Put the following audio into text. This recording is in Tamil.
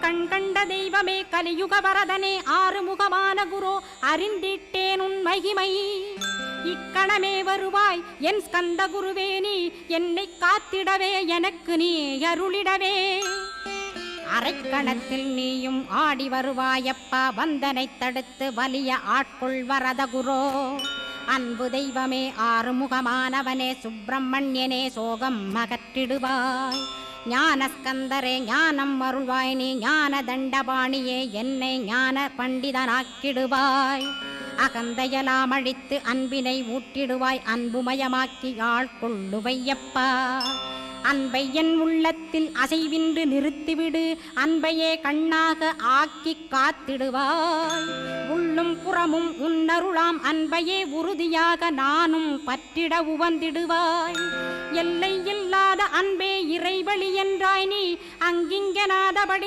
கண் கண்ட தெய்வமே கலியுக வரதனே ஆறுமுகமான குரு அறிந்திட்டேன் உன் மகிமை இக்கணமே வருவாய் என் ஸ்கந்த குருவே நீ என்னை காத்திடவே எனக்கு நீ அருளிடவே அரைக்கணத்தில் நீயும் ஆடி வருவாயப்பா வந்தனை தடுத்து வலிய ஆட்கொள் வரத குரோ அன்பு தெய்வமே ஆறுமுகமானவனே சுப்பிரமணியனே சோகம் அகற்றிடுவாய் ஞானஸ்கந்தரே ஞானம் அருள்வாய் நீ ஞான தண்டபாணியே என்னை ஞான பண்டிதனாக்கிடுவாய் அகந்தையலாம் அழித்து அன்பினை ஊட்டிடுவாய் அன்புமயமாக்கி ஆட்கொள்ளுவையப்பா அன்பை என் உள்ளத்தில் அசைவின்று நிறுத்திவிடு அன்பையே கண்ணாக ஆக்கி காத்திடுவாய் உள்ளும் புறமும் உன்னருளாம் அன்பையே உறுதியாக நானும் பற்றிட உவந்திடுவாய் எல்லை இல்லாத அன்பே இறைவழி என்றாய் நீ அங்கிங்கனாதபடி